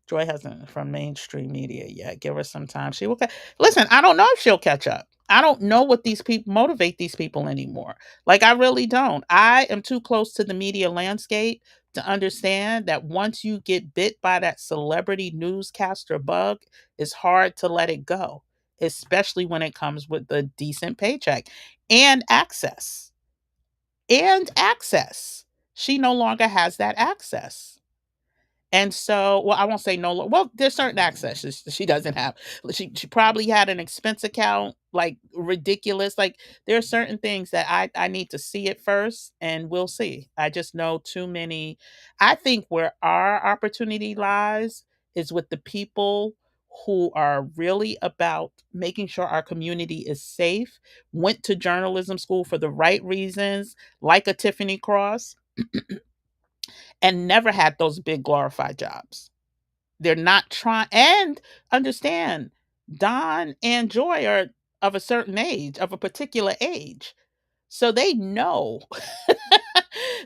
A: Joy hasn't from mainstream media yet. Give her some time. She will. Listen, I don't know if she'll catch up. I don't know what these people motivate these people anymore. Like I really don't. I am too close to the media landscape to understand that once you get bit by that celebrity newscaster bug, it's hard to let it go, especially when it comes with a decent paycheck and access. And access. She no longer has that access. And so, well, I won't say no. Well, there's certain access she doesn't have. She probably had an expense account, like ridiculous. Like there are certain things that I need to see it first, and we'll see. I just know too many. I think where our opportunity lies is with the people who are really about making sure our community is safe. Went to journalism school for the right reasons, like a Tiffany Cross, and never had those big glorified jobs. They're not trying, and understand, Don and Joy are of a certain age, of a particular age. So they know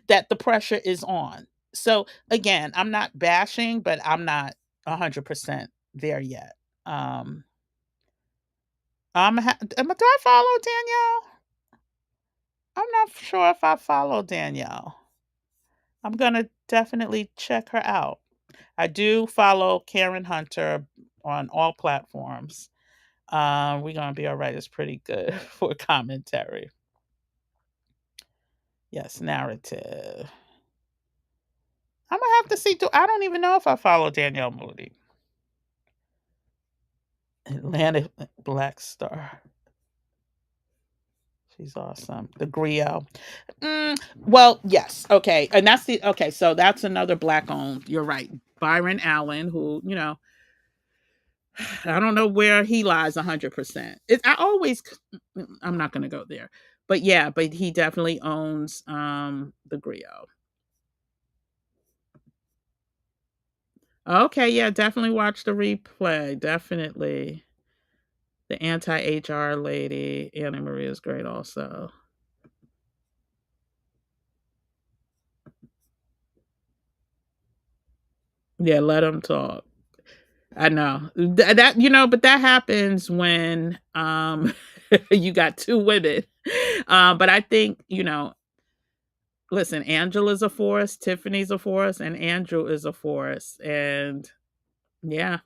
A: that the pressure is on. So again, I'm not bashing, but I'm not 100% there yet. Um, do I follow Danielle? I'm not sure if I follow Danielle. I'm gonna definitely check her out. I do follow Karen Hunter on all platforms. We're gonna be all right. It's pretty good for commentary. Yes, narrative. I'm gonna have to see. I don't even know if I follow Danielle Moody. Atlantic Black Star. She's awesome. The Griot. Well, yes. Okay. And that's the okay. So that's another black owned. You're right. Byron Allen, who, I don't know where he lies 100%. I always, I'm not going to go there. But yeah, but he definitely owns the Griot. Okay, yeah, definitely watch the replay. Definitely. The anti-HR lady, Anna Maria is great also. Yeah, let them talk. I know. That but that happens when you got two women. But I think, listen, Angela's a force, Tiffany's a force, and Andrew is a force. And yeah,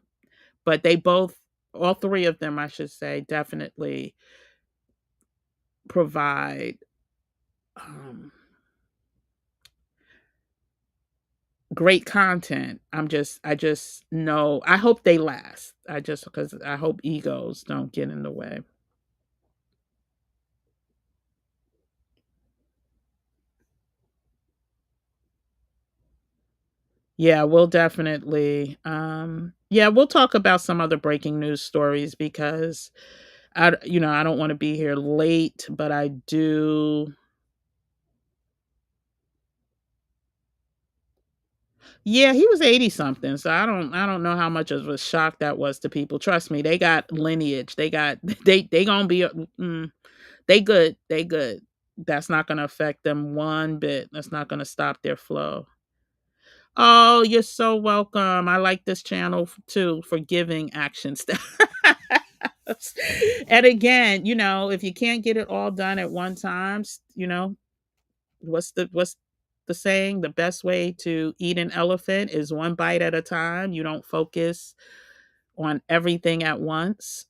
A: but they both, all three of them, I should say, definitely provide um, great content. I just know, I hope they last. Because I hope egos don't get in the way. Yeah, we'll definitely, yeah, we'll talk about some other breaking news stories because I don't want to be here late, but I do. Yeah, he was 80 something. So I don't know how much of a shock that was to people. Trust me, they got lineage. They got they going to be they good. They good. That's not going to affect them one bit. That's not going to stop their flow. Oh, you're so welcome. I like this channel too for giving action stuff. And again, if you can't get it all done at one time, what's the saying? The best way to eat an elephant is one bite at a time. You don't focus on everything at once.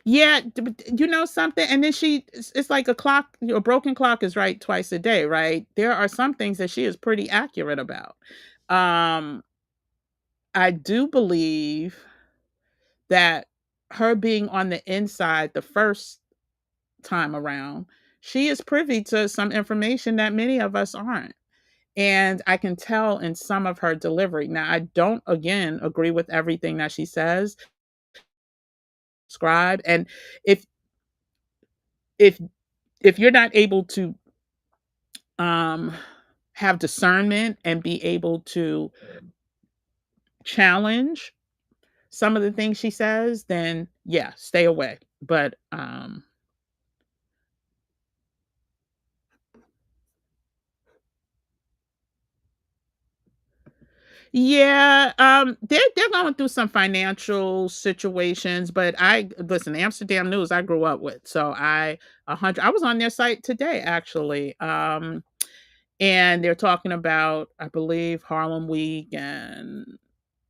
A: Yeah, but you know something? And then it's like a clock, a broken clock is right twice a day, right? There are some things that she is pretty accurate about. Um, I do believe that her being on the inside the first time around, she is privy to some information that many of us aren't. And I can tell in some of her delivery. Now, I don't, again, agree with everything that she says, scribe. And if if if you're not able to um have discernment and be able to challenge some of the things she says, then yeah, stay away. But yeah, they're going through some financial situations, but I listen, Amsterdam News I grew up with. So I was on their site today actually. And they're talking about, I believe, Harlem Week and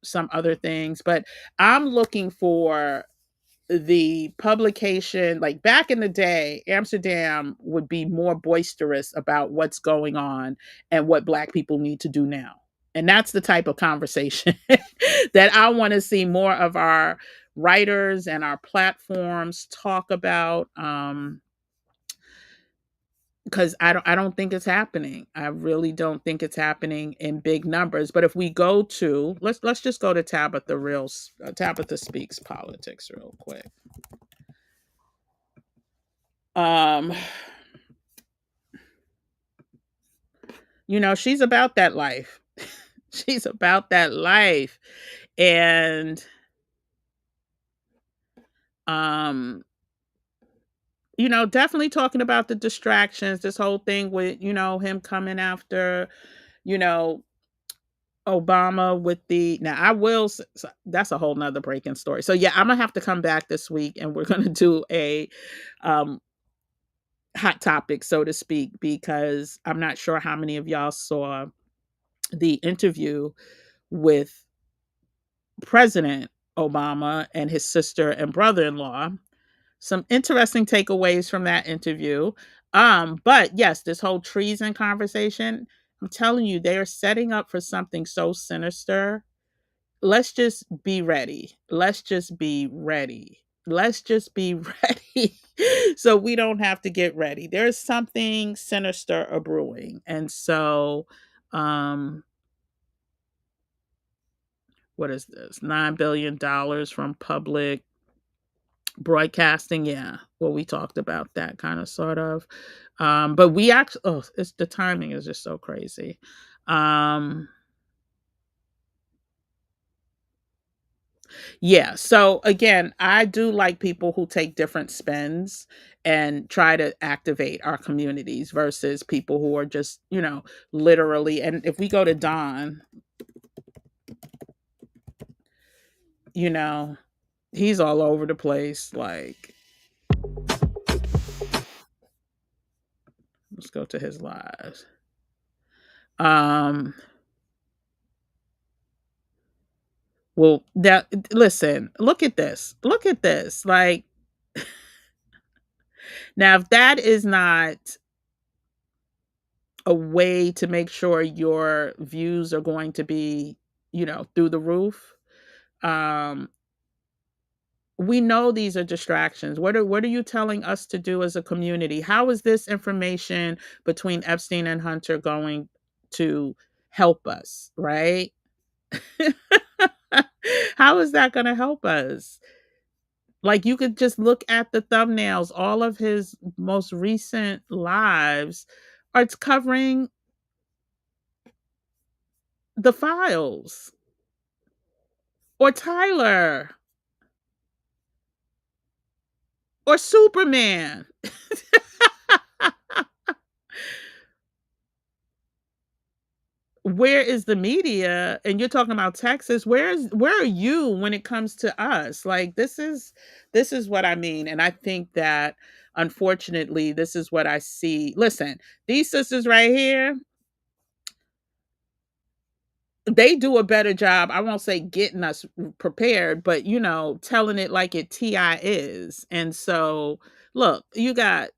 A: some other things, but I'm looking for the publication. Like back in the day, Amsterdam would be more boisterous about what's going on and what black people need to do now. And that's the type of conversation that I want to see more of our writers and our platforms talk about. Because I don't think it's happening. I really don't think it's happening in big numbers. But if we go to, let's just go to Tabitha Speaks Politics real quick. Um, she's about that life. She's about that life. And um, definitely talking about the distractions, this whole thing with, him coming after, you know, Obama with the now I will that's a whole nother breaking story. So yeah, I'm gonna have to come back this week and we're gonna do a um hot topic, so to speak, because I'm not sure how many of y'all saw the interview with President Obama and his sister and brother-in-law. Some interesting takeaways from that interview. But yes, this whole treason conversation, I'm telling you, they are setting up for something so sinister. Let's just be ready. Let's just be ready. Let's just be ready so we don't have to get ready. There's something sinister a brewing. And so, um, what is this? $9 billion from public broadcasting. Yeah. Well, we talked about that kind of sort of. But we actually, it's the timing is just so crazy. Um, Yeah. So again, I do like people who take different spins and try to activate our communities versus people who are just, literally. And if we go to Don, you know, he's all over the place. Like, let's go to his lives. Um, well, that listen, look at this. Look at this. Like, now if that is not a way to make sure your views are going to be, through the roof. Um, we know these are distractions. What are you telling us to do as a community? How is this information between Epstein and Hunter going to help us, right? How is that going to help us? Like, you could just look at the thumbnails. All of his most recent lives are covering the files or Tyler or Superman. Where is the media? And you're talking about Texas. Where are you when it comes to us? Like, this is what I mean. And I think that, unfortunately, this is what I see. Listen, these sisters right here, they do a better job. I won't say getting us prepared, but telling it like it TI is. And so, look, you got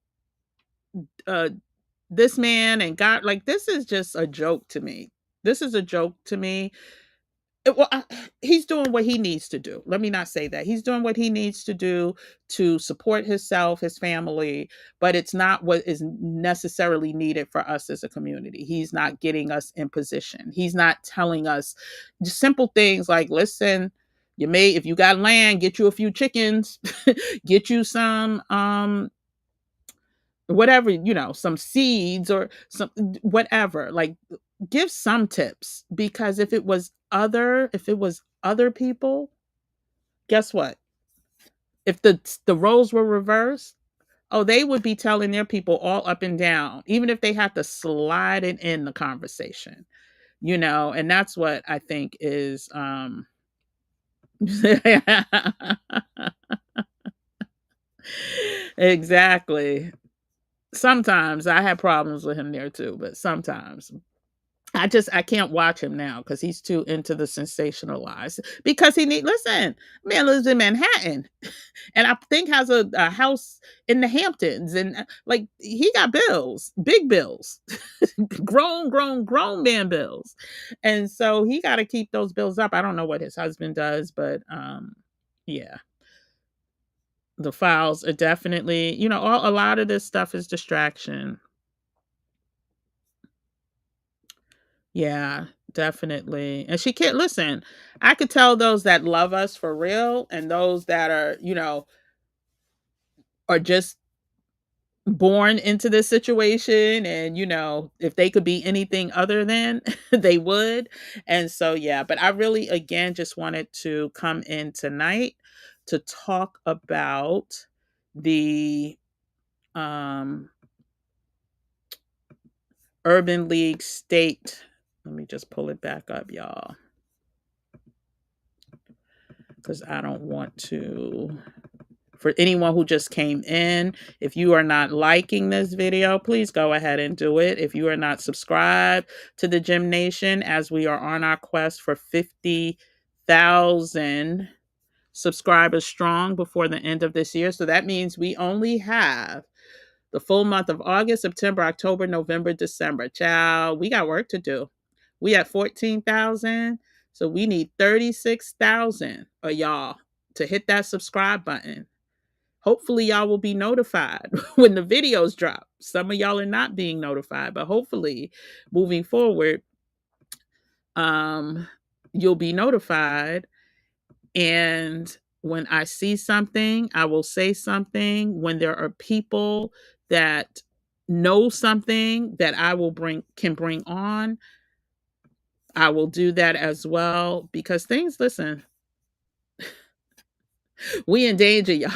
A: uh this man and God, like, this is just a joke to me. This is a joke to me. Well, he's doing what he needs to do. Let me not say that. He's doing what he needs to do to support himself, his family, but it's not what is necessarily needed for us as a community. He's not getting us in position. He's not telling us just simple things like, listen, if you got land, get you a few chickens, get you some whatever, some seeds or some whatever. Like, give some tips, because if it was other people, guess what? If the roles were reversed, oh, they would be telling their people all up and down, even if they have to slide it in the conversation. And that's what I think is exactly. Sometimes I have problems with him there too, but sometimes I can't watch him now because he's too into the sensationalized. Because listen, man lives in Manhattan, and I think has a house in the Hamptons, and like, he got bills, big bills, grown man bills, and so he got to keep those bills up. I don't know what his husband does, but yeah, the files are definitely, a lot of this stuff is distraction. Yeah, definitely. And she can't listen. I could tell those that love us for real and those that are just born into this situation, and if they could be anything other than, they would. And so, yeah, but I really, again, just wanted to come in tonight to talk about the um Urban League state. Let me just pull it back up, y'all, because I don't want to. For anyone who just came in, if you are not liking this video, please go ahead and do it. If you are not subscribed to the Gym Nation, as we are on our quest for 50,000 subscribers strong before the end of this year. So that means we only have the full month of August, September, October, November, December. Child, we got work to do. We at 14,000. So we need 36,000 of y'all to hit that subscribe button. Hopefully y'all will be notified when the videos drop. Some of y'all are not being notified, but hopefully moving forward, um, you'll be notified. And when I see something, I will say something. When there are people that know something that I will can bring on, I will do that as well, because things, listen, We in danger, y'all.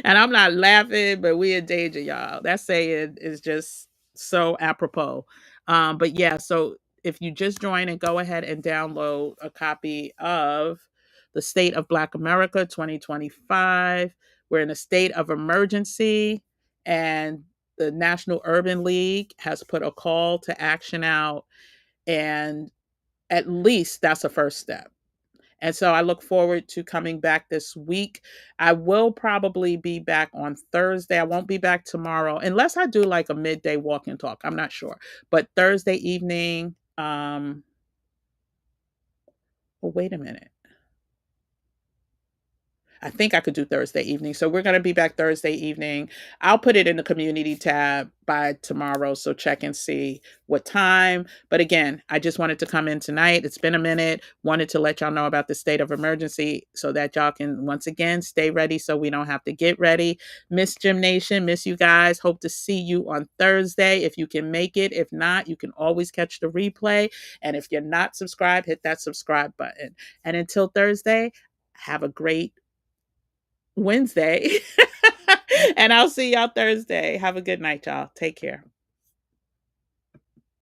A: And I'm not laughing, but we in danger, y'all. That saying is just so apropos. But yeah, so if you just join and go ahead and download a copy of the State of Black America 2025. We're in a state of emergency, and the National Urban League has put a call to action out, and at least that's a first step. And so I look forward to coming back this week. I will probably be back on Thursday. I won't be back tomorrow unless I do like a midday walk and talk. I'm not sure. But Thursday evening, well, wait a minute. I think I could do Thursday evening. So we're going to be back Thursday evening. I'll put it in the community tab by tomorrow. So check and see what time. But again, I just wanted to come in tonight. It's been a minute. Wanted to let y'all know about the state of emergency so that y'all can once again stay ready so we don't have to get ready. Miss Gym Nation, miss you guys. Hope to see you on Thursday if you can make it. If not, you can always catch the replay. And if you're not subscribed, hit that subscribe button. And until Thursday, have a great Wednesday. And I'll see y'all Thursday. Have a good night, y'all. Take care.